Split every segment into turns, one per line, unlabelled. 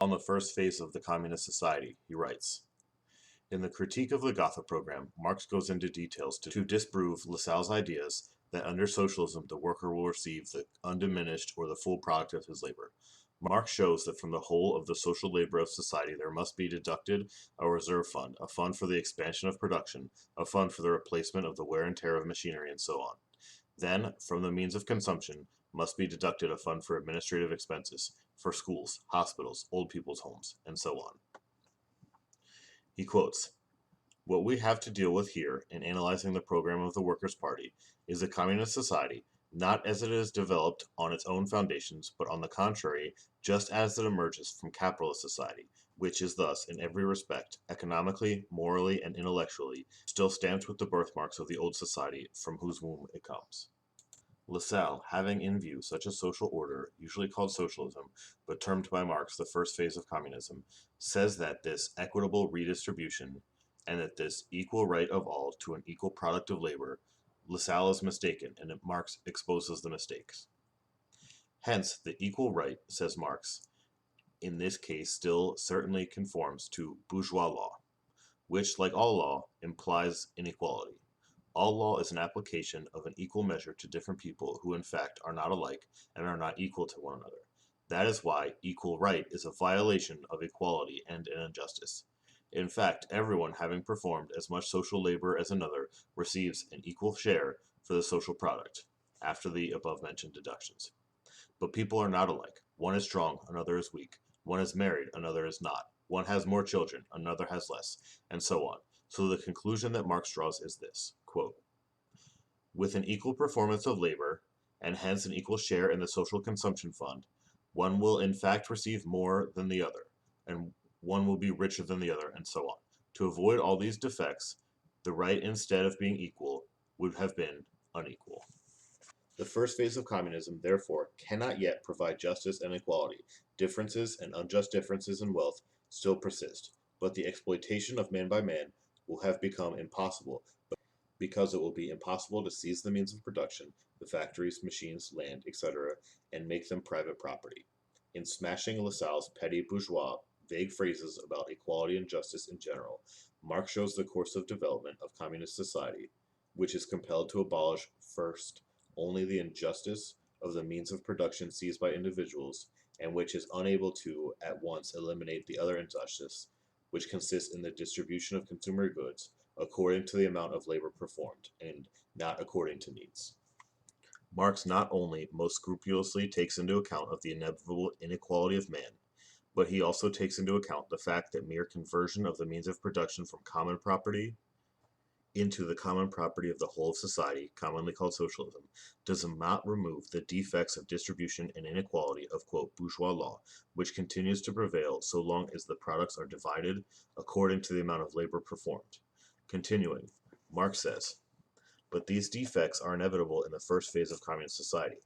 On the first phase of the communist society, he writes, in the Critique of the Gotha program, Marx goes into details to disprove Lassalle's ideas that under socialism the worker will receive the undiminished or the full product of his labor. Marx shows that from the whole of the social labor of society there must be deducted a reserve fund, a fund for the expansion of production, a fund for the replacement of the wear and tear of machinery, and so on. Then, from the means of consumption, must be deducted a fund for administrative expenses, for schools, hospitals, old people's homes, and so on. He quotes, what we have to deal with here in analyzing the program of the Workers' Party is a communist society, not as it is developed on its own foundations, but on the contrary, just as it emerges from capitalist society, which is thus, in every respect, economically, morally, and intellectually, still stamped with the birthmarks of the old society from whose womb it comes. Lassalle, having in view such a social order, usually called socialism, but termed by Marx the first phase of communism, says that this equitable redistribution and that this equal right of all to an equal product of labor, Lassalle is mistaken, and Marx exposes the mistakes. Hence, the equal right, says Marx, in this case still certainly conforms to bourgeois law, which, like all law, implies inequality. All law is an application of an equal measure to different people who in fact are not alike and are not equal to one another. That is why equal right is a violation of equality and an injustice. In fact, everyone having performed as much social labor as another receives an equal share for the social product, after the above-mentioned deductions. But people are not alike. One is strong, another is weak. One is married, another is not. One has more children, another has less, and so on. So the conclusion that Marx draws is this, quote, with an equal performance of labor, and hence an equal share in the social consumption fund, one will in fact receive more than the other, and one will be richer than the other, and so on. To avoid all these defects, the right instead of being equal would have been unequal. The first phase of communism, therefore, cannot yet provide justice and equality. Differences and unjust differences in wealth still persist, but the exploitation of man by man will have become impossible because it will be impossible to seize the means of production, the factories, machines, land, etc., and make them private property. In smashing Lassalle's petty bourgeois vague phrases about equality and justice in general, Marx shows the course of development of communist society, which is compelled to abolish first only the injustice of the means of production seized by individuals, and which is unable to at once eliminate the other injustice, which consists in the distribution of consumer goods according to the amount of labor performed, and not according to needs. Marx not only most scrupulously takes into account of the inevitable inequality of man, but he also takes into account the fact that mere conversion of the means of production from common property into the common property of the whole of society, commonly called socialism, does not remove the defects of distribution and inequality of, quote, bourgeois law, which continues to prevail so long as the products are divided according to the amount of labor performed. Continuing, Marx says, but these defects are inevitable in the first phase of communist society,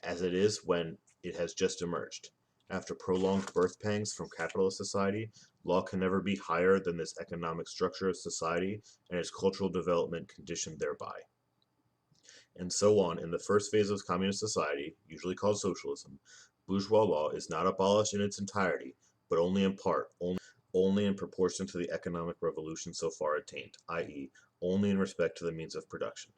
as it is when it has just emerged. After prolonged birth pangs from capitalist society, law can never be higher than this economic structure of society and its cultural development conditioned thereby. And so on, in the first phase of communist society, usually called socialism, bourgeois law is not abolished in its entirety, but only in part, only in proportion to the economic revolution so far attained, i.e., only in respect to the means of production.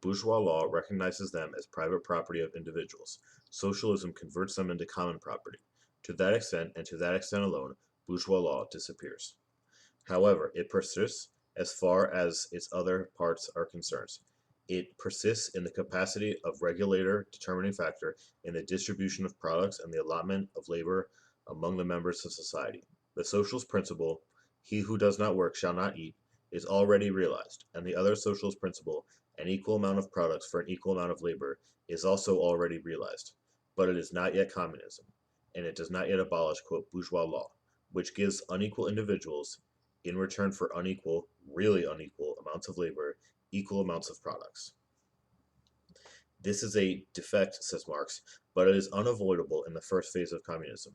Bourgeois law recognizes them as private property of individuals. Socialism converts them into common property. To that extent, and to that extent alone, bourgeois law disappears. However, it persists as far as its other parts are concerned. It persists in the capacity of regulator, determining factor in the distribution of products and the allotment of labor among the members of society. The socialist principle, he who does not work shall not eat, is already realized, and the other socialist principle, an equal amount of products for an equal amount of labor, is also already realized. But it is not yet communism, and it does not yet abolish, quote, bourgeois law, which gives unequal individuals, in return for unequal, really unequal amounts of labor, equal amounts of products. This is a defect, says Marx, but it is unavoidable in the first phase of communism.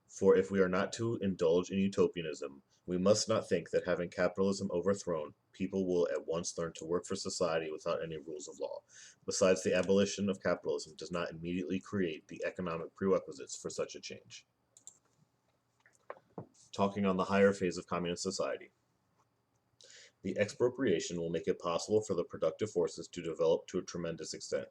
For if we are not to indulge in utopianism, we must not think that having capitalism overthrown, people will at once learn to work for society without any rules of law. Besides, the abolition of capitalism does not immediately create the economic prerequisites for such a change. talking on the higher phase of communist society. The expropriation will make it possible for the productive forces to develop to a tremendous extent.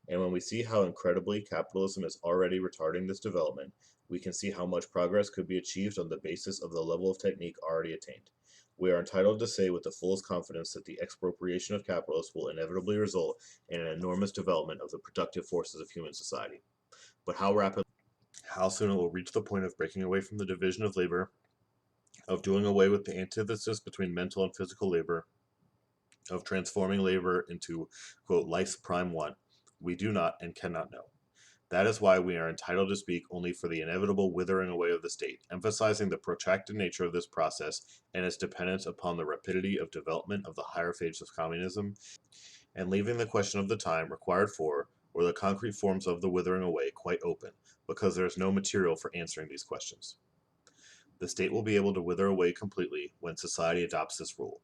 And when we see how incredibly capitalism is already retarding this development, we can see how much progress could be achieved on the basis of the level of technique already attained. We are entitled to say with the fullest confidence that the expropriation of capitalists will inevitably result in an enormous development of the productive forces of human society. But how soon it will reach the point of breaking away from the division of labor, of doing away with the antithesis between mental and physical labor, of transforming labor into, quote, life's prime want, we do not and cannot know. That is why we are entitled to speak only for the inevitable withering away of the state, emphasizing the protracted nature of this process and its dependence upon the rapidity of development of the higher phase of communism, and leaving the question of the time required for, or the concrete forms of the withering away, quite open, because there is no material for answering these questions. The state will be able to wither away completely when society adopts this rule,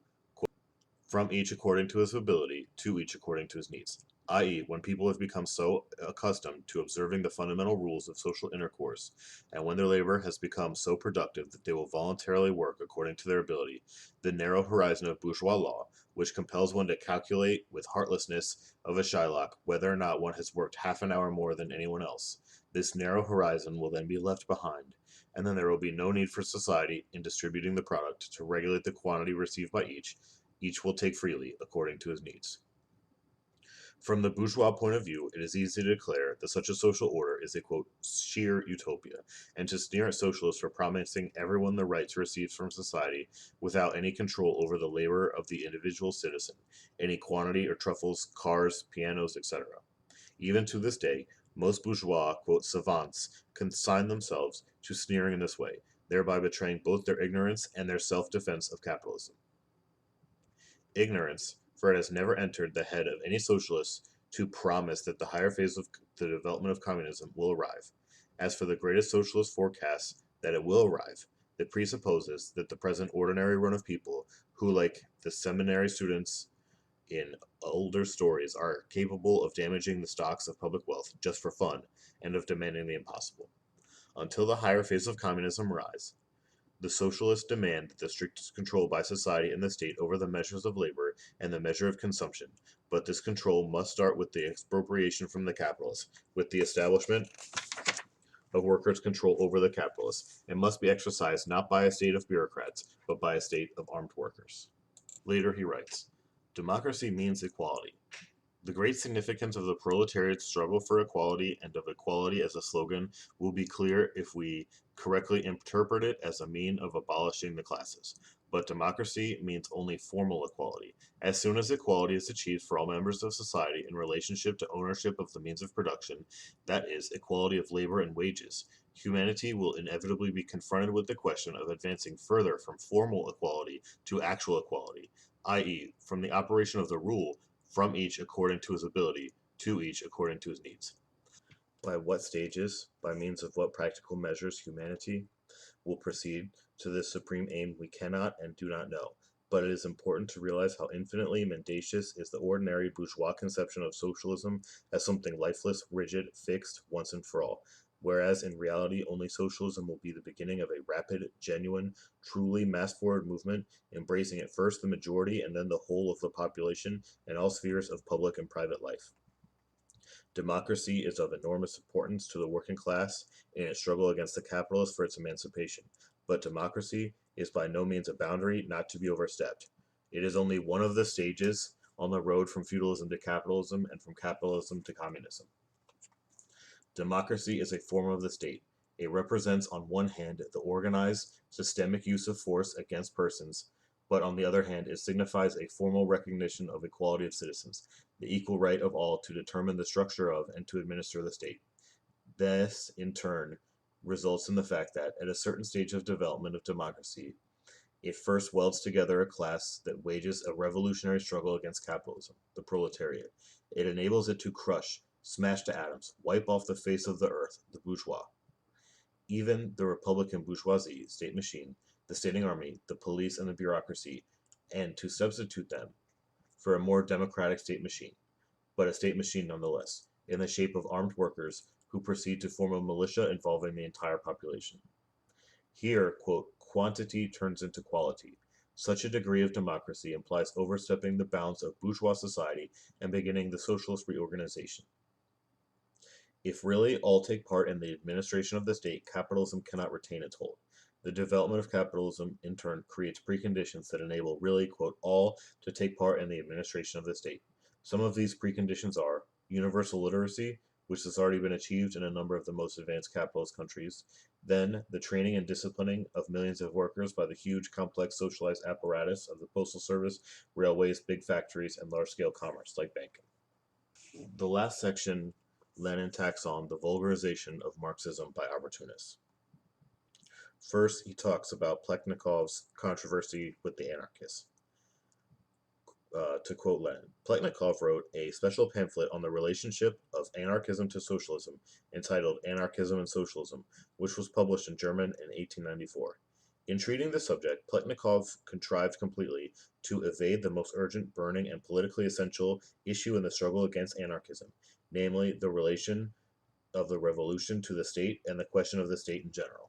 from each according to his ability, to each according to his needs, i.e., when people have become so accustomed to observing the fundamental rules of social intercourse, and when their labor has become so productive that they will voluntarily work according to their ability, the narrow horizon of bourgeois law, which compels one to calculate with heartlessness of a Shylock whether or not one has worked half an hour more than anyone else, this narrow horizon will then be left behind, and then there will be no need for society, in distributing the product, to regulate the quantity received by each will take freely according to his needs. From the bourgeois point of view, it is easy to declare that such a social order is a, quote, sheer utopia, and to sneer at socialists for promising everyone the right to receive from society without any control over the labor of the individual citizen, any quantity or truffles, cars, pianos, etc. Even to this day, most bourgeois, quote, savants consign themselves to sneering in this way, thereby betraying both their ignorance and their self-defense of capitalism. Ignorance, for it has never entered the head of any socialist to promise that the higher phase of the development of communism will arrive. As for the greatest socialist forecast that it will arrive, it presupposes that the present ordinary run of people, who, like the seminary students in older stories, are capable of damaging the stocks of public wealth just for fun, and of demanding the impossible. Until the higher phase of communism rise, the socialists demand the strictest control by society and the state over the measures of labor and the measure of consumption, but this control must start with the expropriation from the capitalists, with the establishment of workers' control over the capitalists, and must be exercised not by a state of bureaucrats, but by a state of armed workers. Later he writes, democracy means equality. The great significance of the proletariat's struggle for equality and of equality as a slogan will be clear if we correctly interpret it as a mean of abolishing the classes. But democracy means only formal equality. As soon as equality is achieved for all members of society in relationship to ownership of the means of production, that is, equality of labor and wages, humanity will inevitably be confronted with the question of advancing further from formal equality to actual equality, i.e., from the operation of the rule from each according to his ability, to each according to his needs. By what stages, by means of what practical measures humanity will proceed to this supreme aim we cannot and do not know, but it is important to realize how infinitely mendacious is the ordinary bourgeois conception of socialism as something lifeless, rigid, fixed, once and for all, whereas in reality only socialism will be the beginning of a rapid, genuine, truly mass-forward movement, embracing at first the majority and then the whole of the population in all spheres of public and private life. Democracy is of enormous importance to the working class in its struggle against the capitalists for its emancipation, but democracy is by no means a boundary not to be overstepped. It is only one of the stages on the road from feudalism to capitalism and from capitalism to communism. Democracy is a form of the state. It represents on one hand the organized, systemic use of force against persons, but on the other hand it signifies a formal recognition of equality of citizens, the equal right of all to determine the structure of and to administer the state. This, in turn, results in the fact that, at a certain stage of development of democracy, it first welds together a class that wages a revolutionary struggle against capitalism, the proletariat. It enables it to crush, smash to atoms, wipe off the face of the earth, the bourgeois. Even the Republican bourgeoisie, state machine, the standing army, the police, and the bureaucracy, and to substitute them for a more democratic state machine, but a state machine nonetheless, in the shape of armed workers who proceed to form a militia involving the entire population. Here, quote, quantity turns into quality. Such a degree of democracy implies overstepping the bounds of bourgeois society and beginning the socialist reorganization. If really all take part in the administration of the state, capitalism cannot retain its hold. The development of capitalism, in turn, creates preconditions that enable really, quote, all to take part in the administration of the state. Some of these preconditions are universal literacy, which has already been achieved in a number of the most advanced capitalist countries, then the training and disciplining of millions of workers by the huge, complex, socialized apparatus of the postal service, railways, big factories, and large-scale commerce, like banking. The last section, Lenin tacks on the vulgarization of Marxism by opportunists. First, he talks about Plekhanov's controversy with the anarchists. To quote Lenin, Plekhanov wrote a special pamphlet on the relationship of anarchism to socialism entitled Anarchism and Socialism, which was published in German in 1894. In treating the subject, Plekhanov contrived completely to evade the most urgent, burning, and politically essential issue in the struggle against anarchism, namely the relation of the revolution to the state and the question of the state in general.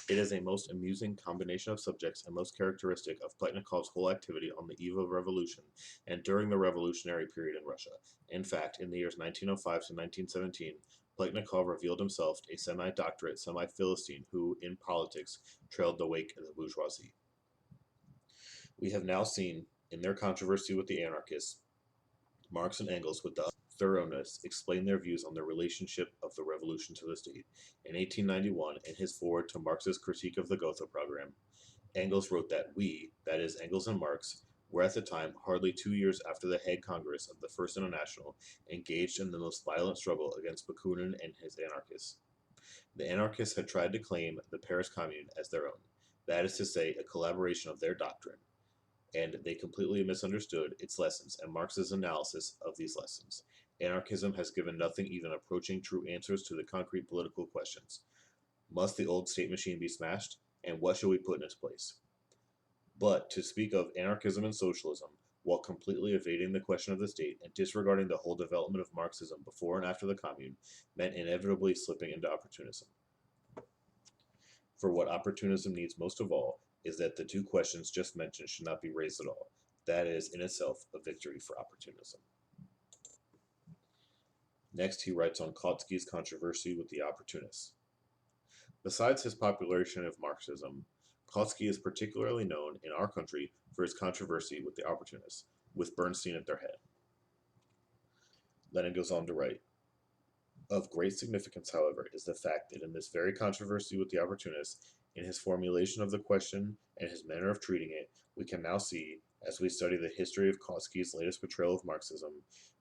It is a most amusing combination of subjects and most characteristic of Plekhanov's whole activity on the eve of revolution and during the revolutionary period in Russia. In fact, in the years 1905 to 1917, Plekhanov revealed himself a semi-doctorate, semi-Philistine who, in politics, trailed the wake of the bourgeoisie. We have now seen, in their controversy with the anarchists, Marx and Engels, with the thoroughness, explain their views on the relationship of the revolution to the state. In 1891, in his foreword to Marx's critique of the Gotha program, Engels wrote that we, that is, Engels and Marx, were at the time, hardly 2 years after the Hague Congress of the First International, engaged in the most violent struggle against Bakunin and his anarchists. The anarchists had tried to claim the Paris Commune as their own, that is to say, a collaboration of their doctrine, and they completely misunderstood its lessons and Marx's analysis of these lessons. Anarchism has given nothing even approaching true answers to the concrete political questions. Must the old state machine be smashed, and what should we put in its place? But to speak of anarchism and socialism, while completely evading the question of the state and disregarding the whole development of Marxism before and after the Commune, meant inevitably slipping into opportunism. For what opportunism needs most of all is that the two questions just mentioned should not be raised at all. That is, in itself, a victory for opportunism. Next, he writes on Kautsky's controversy with the opportunists. Besides his popularization of Marxism, Kautsky is particularly known in our country for his controversy with the opportunists, with Bernstein at their head. Lenin goes on to write, of great significance, however, is the fact that in this very controversy with the opportunists, in his formulation of the question and his manner of treating it, we can now see, as we study the history of Kautsky's latest betrayal of Marxism,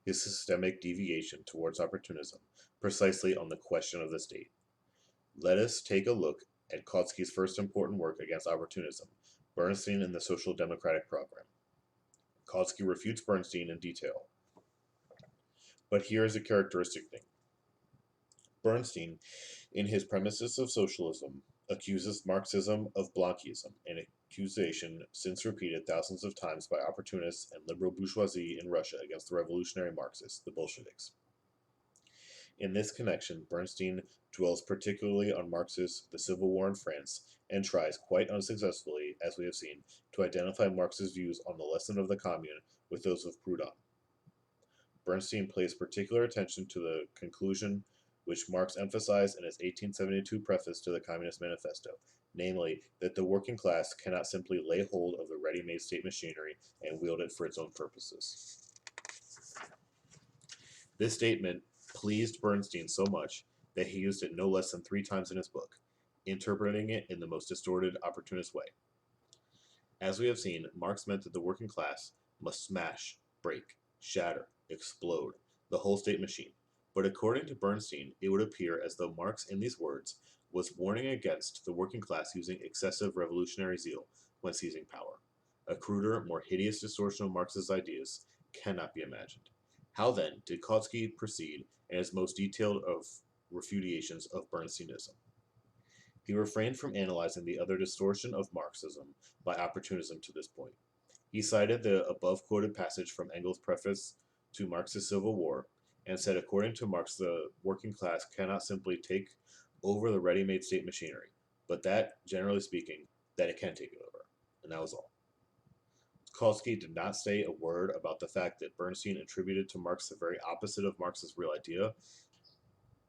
his systemic deviation towards opportunism, precisely on the question of the state. Let us take a look at Kautsky's first important work against opportunism, Bernstein and the Social Democratic Program. Kautsky refutes Bernstein in detail. But here is a characteristic thing. Bernstein, in his Premises of Socialism, accuses Marxism of Blanquism, an accusation since repeated thousands of times by opportunists and liberal bourgeoisie in Russia against the revolutionary Marxists, the Bolsheviks. In this connection, Bernstein dwells particularly on Marx's The Civil War in France and tries, quite unsuccessfully, as we have seen, to identify Marx's views on the lesson of the Commune with those of Proudhon. Bernstein pays particular attention to the conclusion which Marx emphasized in his 1872 preface to the Communist Manifesto, namely, that the working class cannot simply lay hold of the ready-made state machinery and wield it for its own purposes. This statement pleased Bernstein so much that he used it no less than 3 times in his book, interpreting it in the most distorted, opportunist way. As we have seen, Marx meant that the working class must smash, break, shatter, explode the whole state machine. But according to Bernstein, it would appear as though Marx, in these words, was warning against the working class using excessive revolutionary zeal when seizing power. A cruder, more hideous distortion of Marx's ideas cannot be imagined. How then did Kautsky proceed in his most detailed of refutations of Bernsteinism? He refrained from analyzing the other distortion of Marxism by opportunism to this point. He cited the above-quoted passage from Engels' preface to Marx's Civil War, and said, according to Marx, the working class cannot simply take over the ready-made state machinery, but that, generally speaking, that it can take it over. And that was all. Kautsky did not say a word about the fact that Bernstein attributed to Marx the very opposite of Marx's real idea,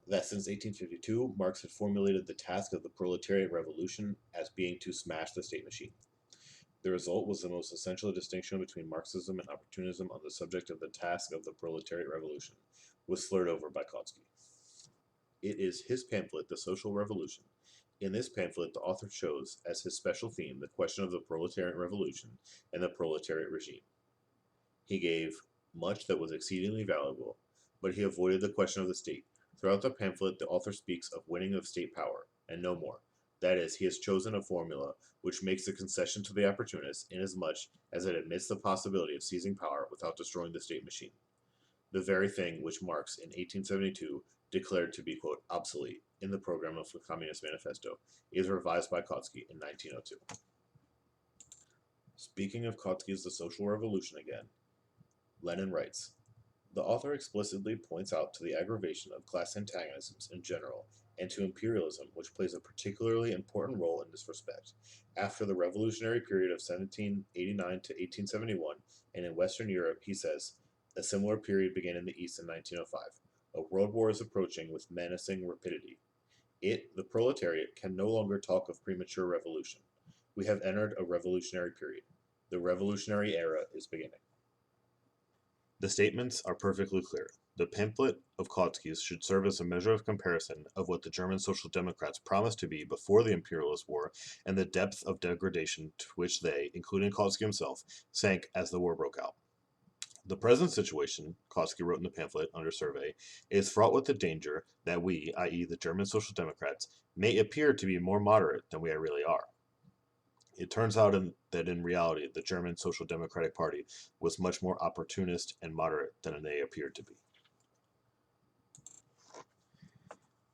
that since 1852, Marx had formulated the task of the proletariat revolution as being to smash the state machine. The result was the most essential distinction between Marxism and opportunism on the subject of the task of the proletariat revolution, was slurred over by Kautsky. It is his pamphlet, The Social Revolution. In this pamphlet, the author chose as his special theme the question of the proletariat revolution and the proletariat regime. He gave much that was exceedingly valuable, but he avoided the question of the state. Throughout the pamphlet, the author speaks of winning of state power, and no more. That is, he has chosen a formula which makes a concession to the opportunists inasmuch as it admits the possibility of seizing power without destroying the state machine. The very thing which Marx in 1872 declared to be, quote, obsolete in the program of the Communist Manifesto is revised by Kautsky in 1902. Speaking of Kautsky's The Social Revolution again, Lenin writes, the author explicitly points out to the aggravation of class antagonisms in general and to imperialism, which plays a particularly important role in this respect. After the revolutionary period of 1789 to 1871, and in Western Europe, he says, a similar period began in the East in 1905. A world war is approaching with menacing rapidity. It, the proletariat, can no longer talk of premature revolution. We have entered a revolutionary period. The revolutionary era is beginning. The statements are perfectly clear. The pamphlet of Kautsky's should serve as a measure of comparison of what the German Social Democrats promised to be before the imperialist war and the depth of degradation to which they, including Kautsky himself, sank as the war broke out. The present situation, Kautsky wrote in the pamphlet under survey, is fraught with the danger that we, i.e. the German Social Democrats, may appear to be more moderate than we really are. It turns out that in reality, the German Social Democratic Party was much more opportunist and moderate than they appeared to be.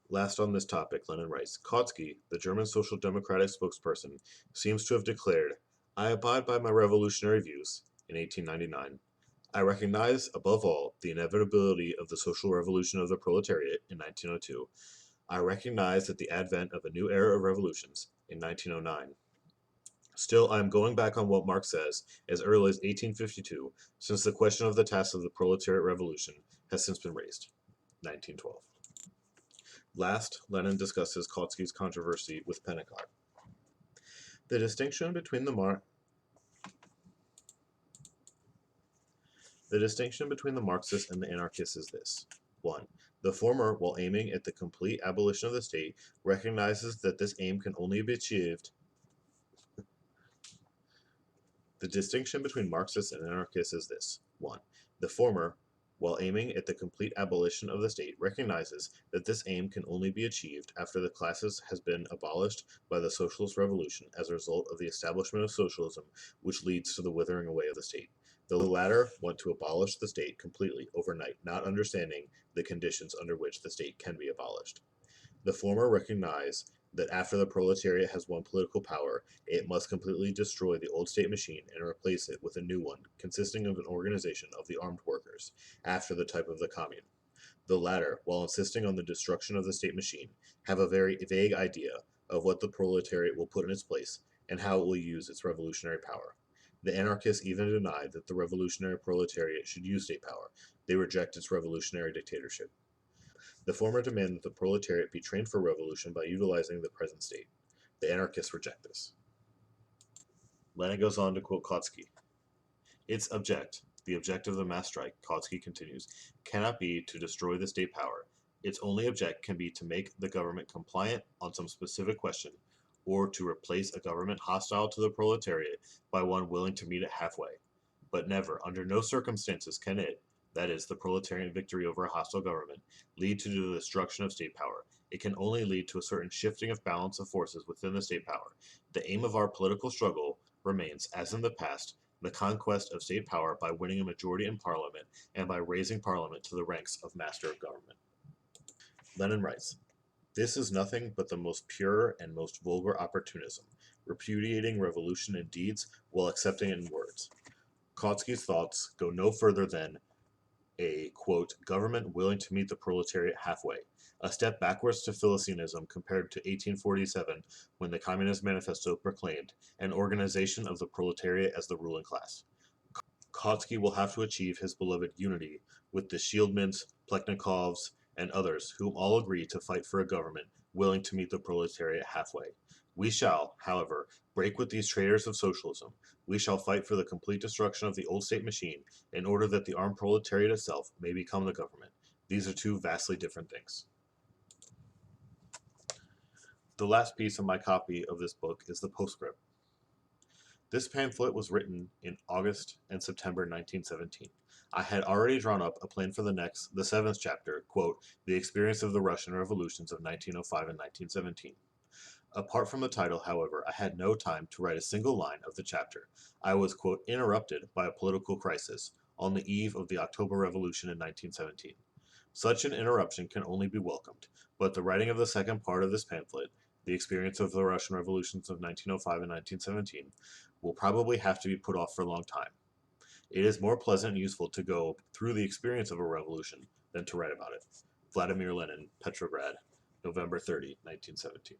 Last on this topic, Lenin writes, Kautsky, the German Social Democratic spokesperson, seems to have declared, I abide by my revolutionary views, in 1899. I recognize, above all, the inevitability of the social revolution of the proletariat, in 1902. I recognize that the advent of a new era of revolutions, in 1909. Still, I am going back on what Marx says as early as 1852, since the question of the task of the proletariat revolution has since been raised. 1912. Last, Lenin discusses Kautsky's controversy with Pennicott. The distinction between the Marxists and the anarchists is this. 1. The former, while aiming at the complete abolition of the state, recognizes that this aim can only be achieved. The distinction between Marxists and anarchists is this. 1. The former, while aiming at the complete abolition of the state, recognizes that this aim can only be achieved after the classes has been abolished by the socialist revolution as a result of the establishment of socialism, which leads to the withering away of the state. The latter want to abolish the state completely overnight, not understanding the conditions under which the state can be abolished. The former recognize that after the proletariat has won political power, it must completely destroy the old state machine and replace it with a new one, consisting of an organization of the armed workers, after the type of the commune. The latter, while insisting on the destruction of the state machine, have a very vague idea of what the proletariat will put in its place and how it will use its revolutionary power. The anarchists even deny that the revolutionary proletariat should use state power. They reject its revolutionary dictatorship. The former demand that the proletariat be trained for revolution by utilizing the present state. The anarchists reject this. Lenin goes on to quote Kautsky. Its object, the object of the mass strike, Kautsky continues, cannot be to destroy the state power. Its only object can be to make the government compliant on some specific question, or to replace a government hostile to the proletariat by one willing to meet it halfway. But never, under no circumstances, can it, that is, the proletarian victory over a hostile government, lead to the destruction of state power. It can only lead to a certain shifting of balance of forces within the state power. The aim of our political struggle remains, as in the past, the conquest of state power by winning a majority in Parliament and by raising Parliament to the ranks of master of government. Lenin writes, this is nothing but the most pure and most vulgar opportunism, repudiating revolution in deeds while accepting it in words. Kautsky's thoughts go no further than a, quote, government willing to meet the proletariat halfway, a step backwards to Philistinism compared to 1847 when the Communist Manifesto proclaimed an organization of the proletariat as the ruling class. Kautsky will have to achieve his beloved unity with the Shieldmans, Pleknikovs, and others, whom all agree to fight for a government willing to meet the proletariat halfway. We shall, however, break with these traitors of socialism. We shall fight for the complete destruction of the old state machine in order that the armed proletariat itself may become the government. These are two vastly different things. The last piece of my copy of this book is the postscript. This pamphlet was written in August and September 1917. I had already drawn up a plan for the seventh chapter, quote, The Experience of the Russian Revolutions of 1905 and 1917. Apart from the title, however, I had no time to write a single line of the chapter. I was, quote, interrupted by a political crisis on the eve of the October Revolution in 1917. Such an interruption can only be welcomed, but the writing of the second part of this pamphlet, The Experience of the Russian Revolutions of 1905 and 1917, will probably have to be put off for a long time. It is more pleasant and useful to go through the experience of a revolution than to write about it. Vladimir Lenin, Petrograd, November 30, 1917.